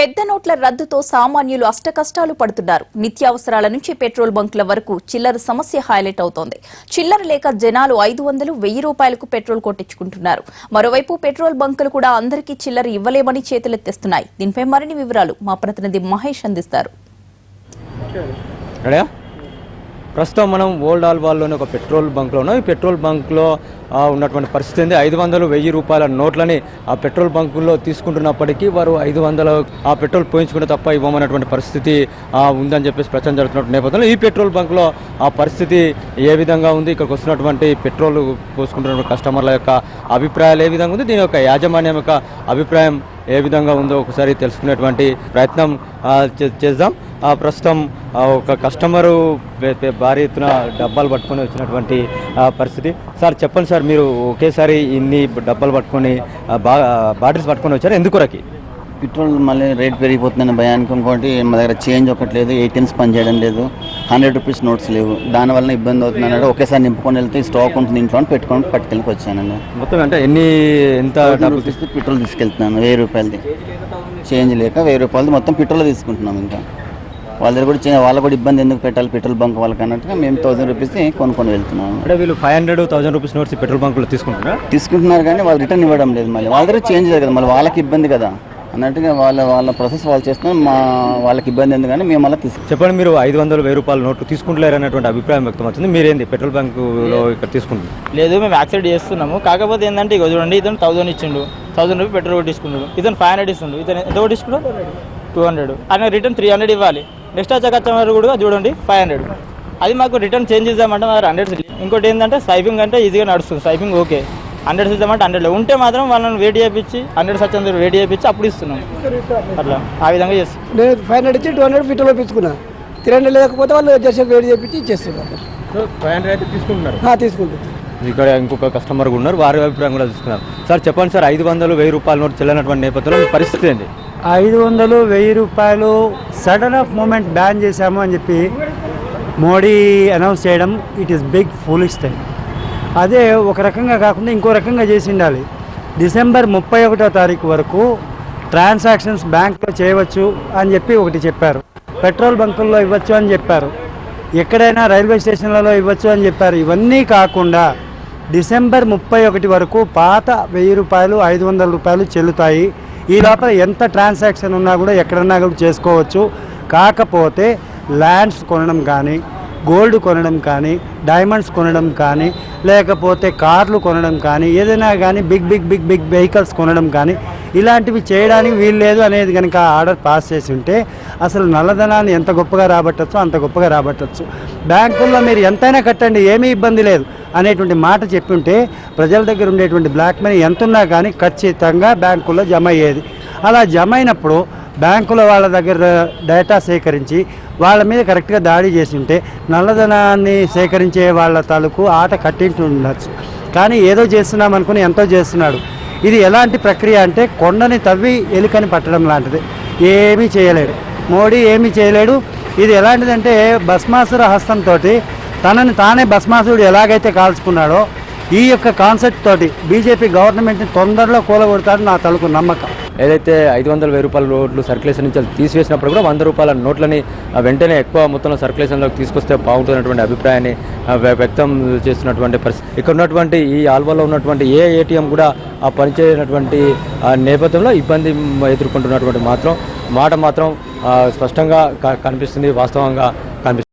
పెద్ద నోట్ల రద్దుతో సామాన్యులు అష్టకష్టాలు పడుతున్నారు. నిత్యావసరాల నుంచి పెట్రోల్ బంకుల వరకు చిల్లర సమస్య హైలైట్ అవుతోంది. చిల్లర లేక జనాలు 500, 1000 రూపాయలకు పెట్రోల్ కొట్టించుకుంటున్నారు. మరోవైపు పెట్రోల్ బంకులు కూడా అందరికీ చిల్లర ఇవ్వలేమని చేతులెత్తేస్తున్నాయి. దీనిపై మరిన్ని వివరాలు మా ప్రతినిధి మహేష్ అందిస్తారు. ప్రస్తుతం మనం ఓల్డ్ ఆల్వాల్లోని ఒక పెట్రోల్ బంక్లో ఉన్నాం. ఈ పెట్రోల్ బంక్లో ఉన్నటువంటి పరిస్థితి ఏంది, 500, 1000 రూపాయల నోట్లని ఆ పెట్రోల్ బంకుల్లో తీసుకుంటున్నప్పటికీ వారు 500 ఆ పెట్రోల్ పోయించుకుంటే తప్ప ఇవ్వమన్నటువంటి పరిస్థితి ఉందని చెప్పేసి ప్రచారం జరుగుతున్న నేపథ్యంలో ఈ పెట్రోల్ బంక్లో ఆ పరిస్థితి ఏ విధంగా ఉంది, ఇక్కడికి వస్తున్నటువంటి పెట్రోల్ పోసుకుంటున్న కస్టమర్ల యొక్క అభిప్రాయాలు ఏ విధంగా ఉంది, దీని యొక్క యాజమాన్యం యొక్క అభిప్రాయం ఏ విధంగా ఉందో ఒకసారి తెలుసుకునేటువంటి ప్రయత్నం చేద్దాం. ప్రస్తుతం ఒక కస్టమరు భారీ ఎత్తున డబ్బాలు పట్టుకొని వచ్చినటువంటి పరిస్థితి. సార్ చెప్పండి సార్, మీరు ఒకేసారి ఇన్ని డబ్బాలు పట్టుకొని బాటిల్స్ పట్టుకొని వచ్చారు, ఎందుకురకి? పెట్రోల్ మళ్ళీ రేట్ పెరిగిపోతుందని భయానికి. ఇంకోటి మా దగ్గర చేంజ్ ఒకటి లేదు, ATMs పనిచేయడం లేదు, 100 రూపీస్ నోట్స్ లేవు, దానివల్ల ఇబ్బంది అవుతుంది అన్నాడు. ఒకేసారి నింపుకొని వెళ్తే స్టాక్ ఉంటుంది ఇంట్లో పెట్టుకొని పట్టుకెళ్ళి వచ్చానండి. మొత్తం అంటే ఎంత డబ్బులు తీసుకు పెట్రోల్ తీసుకెళ్తున్నాను, 1000 రూపాయలది చేంజ్ లేక 1000 రూపాయలది మొత్తం పెట్రోల్ తీసుకుంటున్నాం. ఇంకా వాళ్ళ దగ్గర కూడా వాళ్ళకు కూడా ఇబ్బంది ఎందుకు పెట్టాలి పెట్రోల్ బంక్ వాళ్ళకి అన్నట్టుగా మేము 1000 రూపీస్ కొనుక్కొని వెళ్తున్నాము. అంటే వీళ్ళు 500, 1000 రూపీస్ నోట్స్ పెట్రోల్ బంకులో తీసుకుంటున్నారు కానీ వాళ్ళు రిటర్న్ ఇవ్వడం లేదు. మళ్ళీ వాళ్ళ దగ్గర చేంజ్ లేదు కదా, మళ్ళీ వాళ్ళకి ఇబ్బంది కదా అన్నట్టుగా వాళ్ళ ప్రాసెస్ వాళ్ళు చేస్తున్నాం. వాళ్ళకి ఇబ్బంది ఎందుకు కానీ మేము అలా చెప్పండి. మీరు 500, 1000 రూపాయల నోట్లు తీసుకుంటలేరు అన్నటువంటి అభిప్రాయం వ్యక్తం అవుతుంది. మీరేంది పెట్రోల్ బంకులో ఇక్కడ తీసుకుంటున్నారు? లేదు, మేము యాక్సెప్ట్ చేస్తున్నాము. కాకపోతే ఏంటంటే ఇక చూడండి, ఇతను 1000 ఇచ్చిండు, 1000 రూపాయలు పెట్రోల్ కొట్టించుకున్నాడు. ఇతను 500 ఇస్తుండు, ఇతను ఎంత కొట్టించుకున్నాడు 200. ఆయన రిటర్న్ 300 ఇవ్వాలి. నెక్స్ట్ వచ్చే కస్టమర్ కూడా చూడండి 500. అది మాకు రిటర్న్ చేంజ్ ఇద్దామంటే మరి 100. ఇంకోటి ఏంటంటే స్వైపింగ్ అంటే ఈజీగా నడుస్తుంది, స్వైపింగ్ ఓకే. 100 ఇద్దామంటే 100 ఉంటే మాత్రం వాళ్ళని వెయిట్ చేయించి 100 సచ్చేందుకు వెయిట్ చేయించి అప్పుడు ఇస్తున్నాం. అట్లా ఆ విధంగా చేస్తాం. నేను 500 ఇచ్చి 200 పెట్రోల్ పెంచుకున్నా. 300 లేకపోతే వాళ్ళు జస్ట్ వెయిట్ చేయించి ఇచ్చేస్తున్నారు. 500 అయితే తీసుకుంటున్నారు. తీసుకుంటారు. ఇక్కడ ఇంకొక కస్టమర్ ఉన్నారు, వారి అభిప్రాయం కూడా చూసుకున్నారు. సార్ చెప్పండి సార్, 500, 1000 రూపాయల నోట్ చెల్లనటువంటి నేపథ్యంలో పరిస్థితి ఏంటి? 500, 1000 రూపాయలు సడన్ ఆఫ్ మూమెంట్ బ్యాన్ చేశాము అని చెప్పి మోడీ అనౌన్స్ చేయడం it is big foolish thing. అదే ఒక రకంగా కాకుండా ఇంకో రకంగా చేసి ఉండాలి. డిసెంబర్ 31వ తారీఖు వరకు ట్రాన్సాక్షన్స్ బ్యాంక్లో చేయవచ్చు అని చెప్పి ఒకటి చెప్పారు, పెట్రోల్ బంకుల్లో ఇవ్వచ్చు అని చెప్పారు, ఎక్కడైనా రైల్వే స్టేషన్లలో ఇవ్వచ్చు అని చెప్పారు. ఇవన్నీ కాకుండా డిసెంబర్ 31 వరకు పాత 1000 రూపాయలు, 500 రూపాయలు చెల్లుతాయి. ఈ లోపల ఎంత ట్రాన్సాక్షన్ ఉన్నా కూడా ఎక్కడన్నా కూడా చేసుకోవచ్చు. కాకపోతే ల్యాండ్స్ కొనడం కానీ, గోల్డ్ కొనడం కానీ, డైమండ్స్ కొనడం కానీ, లేకపోతే కార్లు కొనడం కానీ, ఏదైనా కానీ బిగ్ వెహికల్స్ కొనడం కానీ ఇలాంటివి చేయడానికి వీలు లేదు అనేది కనుక ఆర్డర్ పాస్ చేసి ఉంటే అసలు నల్లధనాన్ని ఎంత గొప్పగా రాబట్టచ్చో అంత గొప్పగా రాబట్టచ్చు. బ్యాంకుల్లో మీరు ఎంతైనా కట్టండి, ఏమీ ఇబ్బంది లేదు అనేటువంటి మాట చెప్పి ఉంటే ప్రజల దగ్గర ఉండేటువంటి బ్లాక్ మనీ ఎంతున్నా కానీ ఖచ్చితంగా బ్యాంకుల్లో జమ అయ్యేది. అలా జమ అయినప్పుడు బ్యాంకుల వాళ్ళ దగ్గర డేటా సేకరించి వాళ్ళ మీద కరెక్ట్గా దాడి చేసి ఉంటే నల్లధనాన్ని సేకరించే వాళ్ళ తాలూకు ఆట కట్టించి ఉండొచ్చు. కానీ ఏదో చేస్తున్నాం అనుకుని ఎంతో చేస్తున్నాడు. ఇది ఎలాంటి ప్రక్రియ అంటే కొండని తవ్వి ఎలుకని పట్టడం లాంటిది. ఏమీ చేయలేడు మోడీ, ఏమీ చేయలేడు. ఇది ఎలాంటిదంటే భస్మాసుర హస్తంతో తనని తానే భస్మాసురుడు ఎలాగైతే కాల్చుకున్నాడో ఈ యొక్క కాన్సెప్ట్ తోటి బీజేపీ గవర్నమెంట్ని తొందరలో కూలగొడతాడని నా తలకు నమ్మకం. ఏదైతే 500, 1000 రూపాయల నోట్లు సర్క్యులేషన్ నుంచి తీసివేసినప్పుడు కూడా 100 రూపాయల నోట్లని వెంటనే ఎక్కువ మొత్తంలో సర్క్యులేషన్లోకి తీసుకొస్తే బాగుంటున్నటువంటి అభిప్రాయాన్ని వ్యక్తం చేస్తున్నటువంటి పరిస్థితి. ఇక్కడ ఉన్నటువంటి ఈ ఆల్వాలో ఉన్నటువంటి ఏ ATM కూడా పనిచేయనటువంటి నేపథ్యంలో ఇబ్బంది ఎదుర్కొంటున్నటువంటి మాట మాత్రం స్పష్టంగా కనిపిస్తుంది, వాస్తవంగా కనిపిస్తుంది.